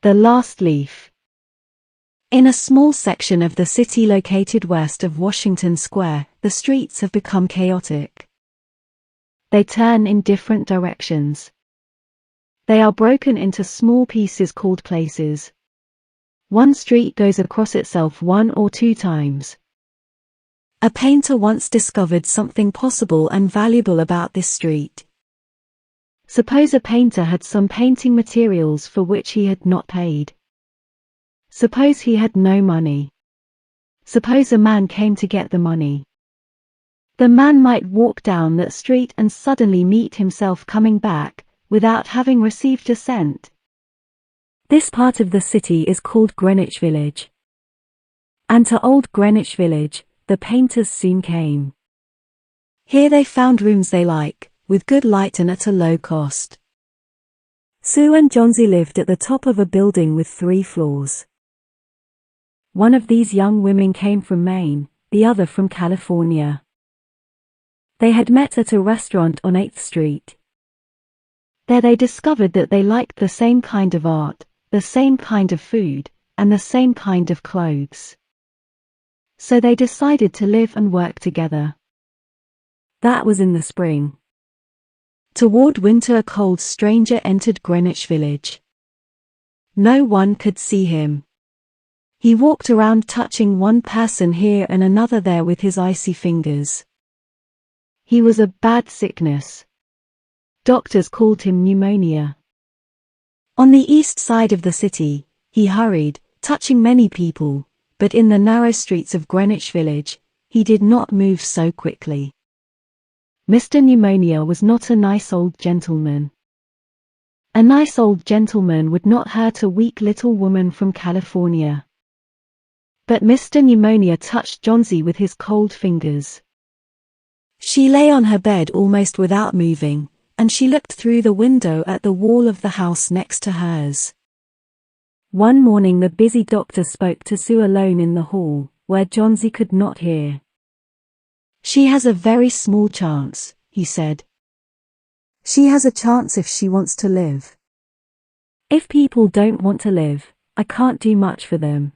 The last leaf. In a small section of the city located west of Washington Square, the streets have become chaotic. They turn in different directions. They are broken into small pieces called places. One street goes across itself 1 or 2 times. A painter once discovered something possible and valuable about this street. Suppose a painter had some painting materials for which he had not paid. Suppose he had no money. Suppose a man came to get the money. The man might walk down that street and suddenly meet himself coming back, without having received a cent. This part of the city is called Greenwich Village. And to old Greenwich Village, the painters soon came. Here they found rooms they like, with good light and at a low cost. Sue and Johnsy lived at the top of a building with 3 floors. One of these young women came from Maine, the other from California. They had met at a restaurant on 8th Street. There they discovered that they liked the same kind of art, the same kind of food, and the same kind of clothes. So they decided to live and work together. That was in the spring. Toward winter, a cold stranger entered Greenwich Village. No one could see him. He walked around touching one person here and another there with his icy fingers. He was a bad sickness. Doctors called him pneumonia. On the east side of the city, he hurried, touching many people, but in the narrow streets of Greenwich Village, he did not move so quickly. Mr. Pneumonia was not a nice old gentleman. A nice old gentleman would not hurt a weak little woman from California. But Mr. Pneumonia touched Johnsy with his cold fingers. She lay on her bed almost without moving, and she looked through the window at the wall of the house next to hers. One morning the busy doctor spoke to Sue alone in the hall, where Johnsy could not hear. "She has a very small chance," he said. "She has a chance if she wants to live. If people don't want to live, I can't do much for them.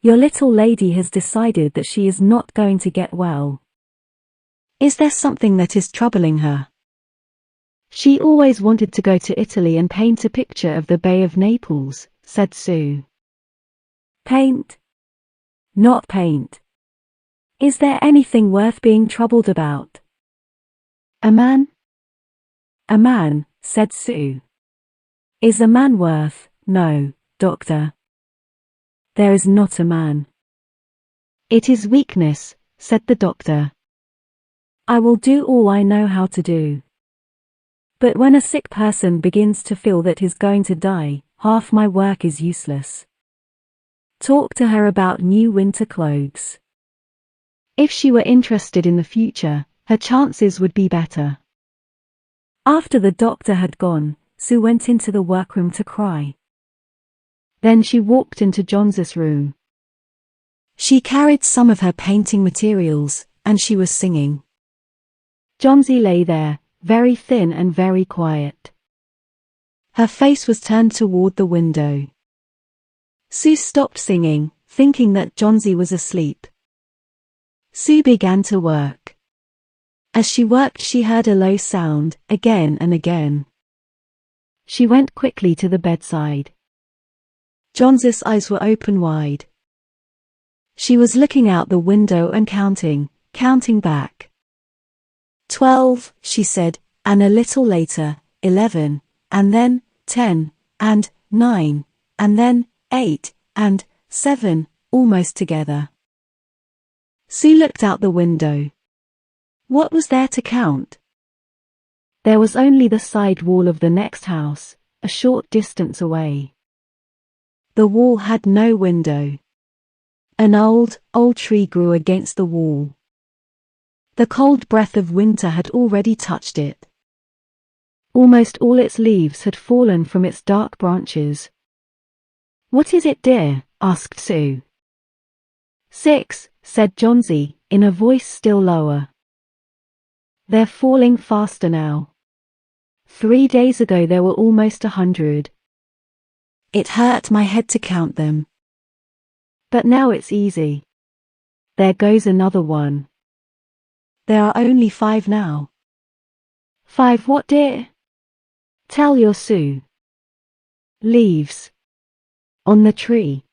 Your little lady has decided that she is not going to get well. Is there something that is troubling her?" "She always wanted to go to Italy and paint a picture of the Bay of Naples," said Sue. "Paint? Not paint. Is there anything worth being troubled about?" "A man?" "A man," said Sue. "Is a man worth—" "No, doctor. There is not a man." "It is weakness," said the doctor. "I will do all I know how to do. But when a sick person begins to feel that he's going to die, half my work is useless. Talk to her about new winter clothes. If she were interested in the future, her chances would be better." After the doctor had gone, Sue went into the workroom to cry. Then she walked into Johnsy's room. She carried some of her painting materials, and she was singing. Johnsy lay there, very thin and very quiet. Her face was turned toward the window. Sue stopped singing, thinking that Johnsy was asleep. Sue began to work. As she worked, she heard a low sound, again and again. She went quickly to the bedside. Johnsy's eyes were open wide. She was looking out the window and counting back. 12, she said, and a little later, 11, and then 10, and 9, and then 8, and 7, almost together. Sue looked out the window. What was there to count? There was only the side wall of the next house, a short distance away. The wall had no window. An old tree grew against the wall. The cold breath of winter had already touched it. Almost all its leaves had fallen from its dark branches. "What is it, dear?" asked Sue. 6, said Johnsy, in a voice still lower. "They're falling faster now. 3 days ago there were almost 100. It hurt my head to count them. But now it's easy. There goes another one. There are only 5 now. 5 what, dear? Tell your Sue. Leaves. On the tree.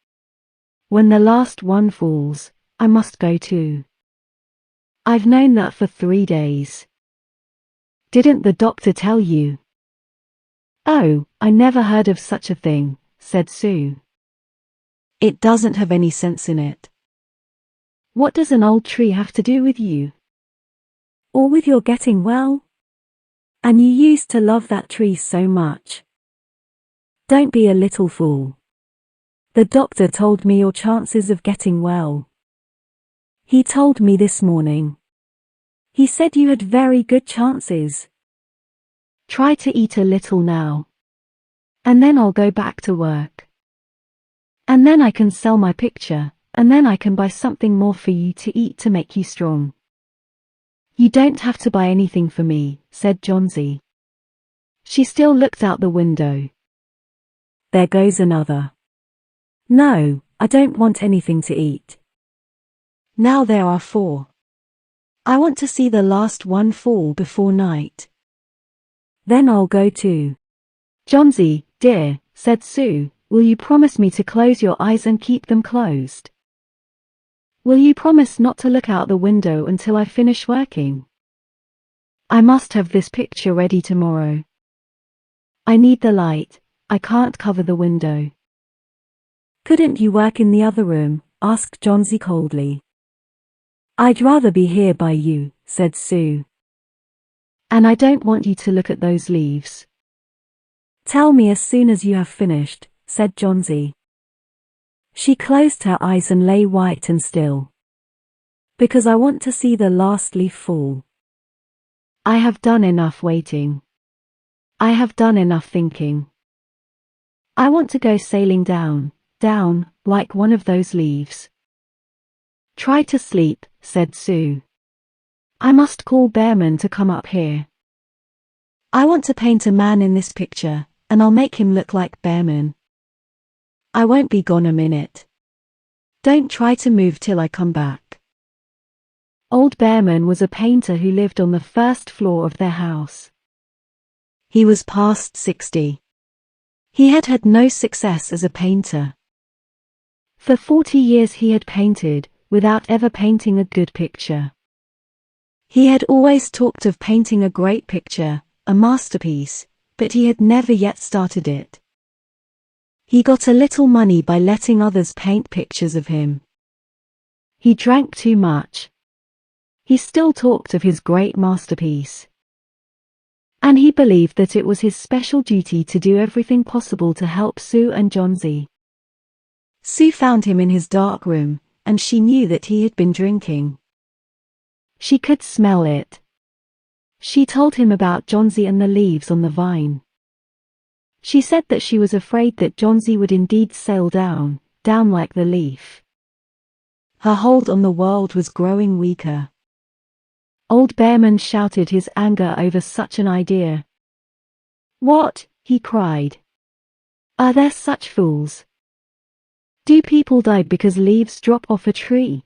When the last one falls, I must go too. I've known that for 3 days. Didn't the doctor tell you? Oh, I never heard of such a thing, said Sue. It doesn't have any sense in it. What does an old tree have to do with you? Or with your getting well? And you used to love that tree so much. Don't be a little fool. The doctor told me your chances of getting well. He told me this morning. He said you had very good chances. Try to eat a little now. And then I'll go back to work. And then I can sell my picture, and then I can buy something more for you to eat to make you strong. You don't have to buy anything for me, said Johnsy. She still looked out the window. There goes another. No, I don't want anything to eat. Now there are 4. I want to see the last one fall before night. Then I'll go too. Johnsy, dear, said Sue, will you promise me to close your eyes and keep them closed? Will you promise not to look out the window until I finish working? I must have this picture ready tomorrow. I need the light, I can't cover the window. Couldn't you work in the other room? Asked Johnsy coldly. I'd rather be here by you, said Sue. And I don't want you to look at those leaves. Tell me as soon as you have finished, said Johnsy. She closed her eyes and lay white and still. Because I want to see the last leaf fall. I have done enough waiting. I have done enough thinking. I want to go sailing down, down, like one of those leaves. Try to sleep, said Sue. I must call Bearman to come up here. I want to paint a man in this picture, and I'll make him look like Bearman. I won't be gone a minute. Don't try to move till I come back. Old Bearman was a painter who lived on the first floor of their house. He was past 60. He had had no success as a painter. For 40 years he had painted, without ever painting a good picture. He had always talked of painting a great picture, a masterpiece, but he had never yet started it. He got a little money by letting others paint pictures of him. He drank too much. He still talked of his great masterpiece. And he believed that it was his special duty to do everything possible to help Sue and Johnsy. Sue found him in his dark room, and she knew that he had been drinking. She could smell it. She told him about Johnsy and the leaves on the vine. She said that she was afraid that Johnsy would indeed sail down, down like the leaf. Her hold on the world was growing weaker. Old Bearman shouted his anger over such an idea. What? He cried. Are there such fools? Do people die because leaves drop off a tree?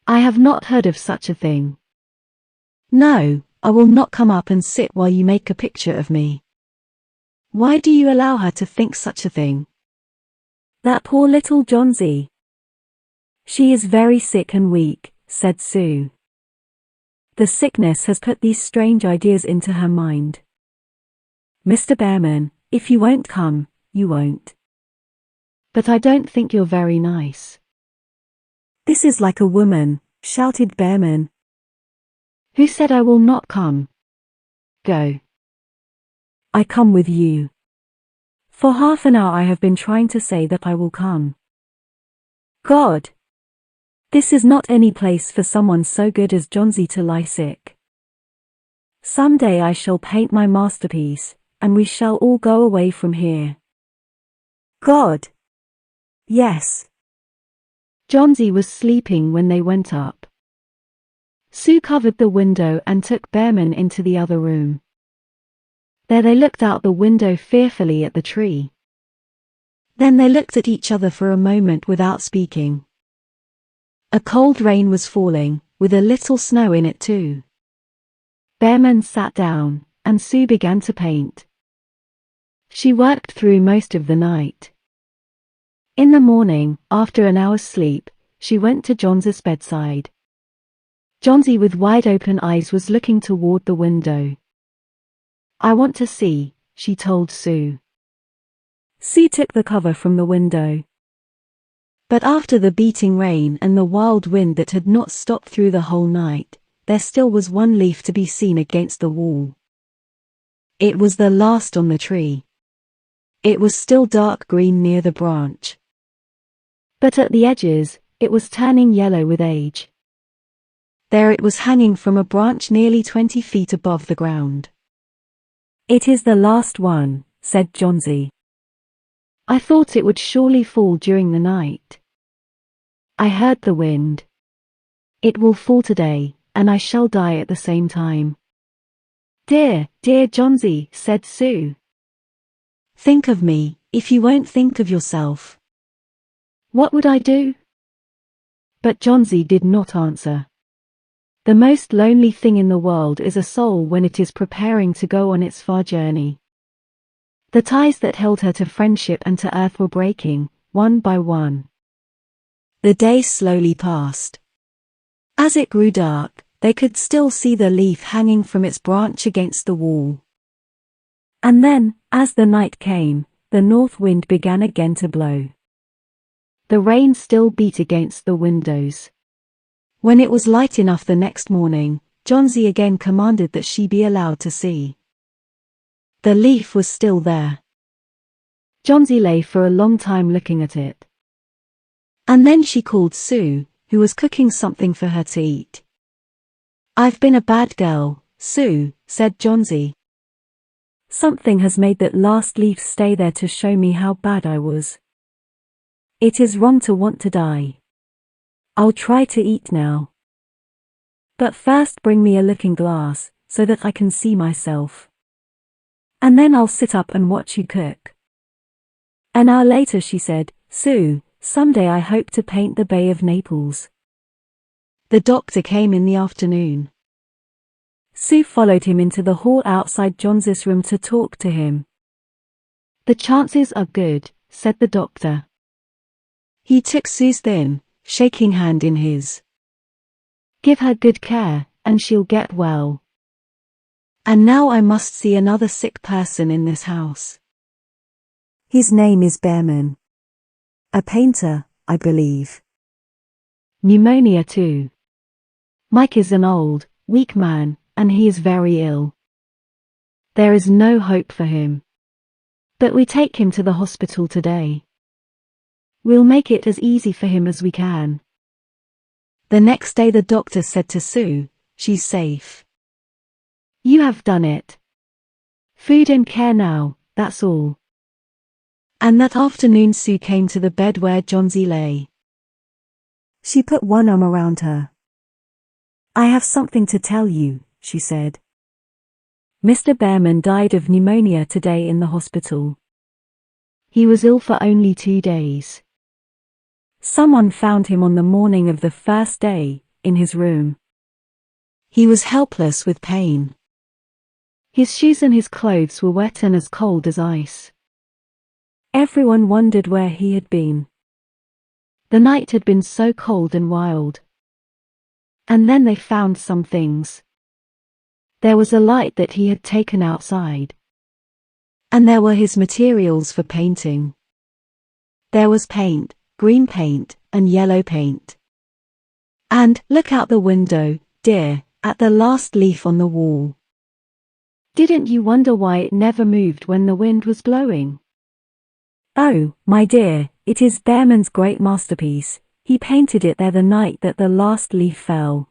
I have not heard of such a thing. No, I will not come up and sit while you make a picture of me. Why do you allow her to think such a thing? That poor little Johnsy. She is very sick and weak, said Sue. The sickness has put these strange ideas into her mind. Mr. Bearman, if you won't come, you won't. But I don't think you're very nice. This is like a woman, shouted Bearman. Who said I will not come? Go. I come with you. For half an hour I have been trying to say that I will come. God! This is not any place for someone so good as Johnsy to lie sick. Some day I shall paint my masterpiece, and we shall all go away from here. God! Yes. Johnsy was sleeping when they went up. Sue covered the window and took Bearman into the other room. There they looked out the window fearfully at the tree. Then they looked at each other for a moment without speaking. A cold rain was falling, with a little snow in it too. Bearman sat down, and Sue began to paint. She worked through most of the night. In the morning, after an hour's sleep, she went to Johns's bedside. Johnsy with wide-open eyes was looking toward the window. "I want to see," she told Sue. Sue took the cover from the window. But after the beating rain and the wild wind that had not stopped through the whole night, there still was one leaf to be seen against the wall. It was the last on the tree. It was still dark green near the branch. But at the edges, it was turning yellow with age. There it was hanging from a branch nearly 20 feet above the ground. "It is the last one," said Johnsy. "I thought it would surely fall during the night. I heard the wind. It will fall today, and I shall die at the same time." "Dear, dear Johnsy," said Sue. "Think of me, if you won't think of yourself." "What would I do?" But Johnsy did not answer. The most lonely thing in the world is a soul when it is preparing to go on its far journey. The ties that held her to friendship and to earth were breaking, one by one. The day slowly passed. As it grew dark, they could still see the leaf hanging from its branch against the wall. And then, as the night came, the north wind began again to blow. The rain still beat against the windows. When it was light enough the next morning, Johnsy again commanded that she be allowed to see. The leaf was still there. Johnsy lay for a long time looking at it. And then she called Sue, who was cooking something for her to eat. "I've been a bad girl, Sue," said Johnsy. "Something has made that last leaf stay there to show me how bad I was. It is wrong to want to die. I'll try to eat now. But first bring me a looking glass, so that I can see myself. And then I'll sit up and watch you cook." An hour later she said, "Sue, someday I hope to paint the Bay of Naples." The doctor came in the afternoon. Sue followed him into the hall outside Johnsy's room to talk to him. "The chances are good," said the doctor. He took Sue's thin, shaking hand in his. "Give her good care, and she'll get well. And now I must see another sick person in this house. His name is Bearman. A painter, I believe. Pneumonia too. Mike is an old, weak man, and he is very ill. There is no hope for him. But we take him to the hospital today. We'll make it as easy for him as we can." The next day the doctor said to Sue, "She's safe. You have done it. Food and care now, that's all." And that afternoon Sue came to the bed where Johnsy lay. She put one arm around her. "I have something to tell you," she said. "Mr. Bearman died of pneumonia today in the hospital. He was ill for only 2 days. Someone found him on the morning of the first day, in his room. He was helpless with pain. His shoes and his clothes were wet and as cold as ice. Everyone wondered where he had been. The night had been so cold and wild. And then they found some things. There was a light that he had taken outside. And there were his materials for painting. There was paint, green paint, and yellow paint. And, look out the window, dear, at the last leaf on the wall. Didn't you wonder why it never moved when the wind was blowing? Oh, my dear, it is Bearman's great masterpiece. He painted it there the night that the last leaf fell.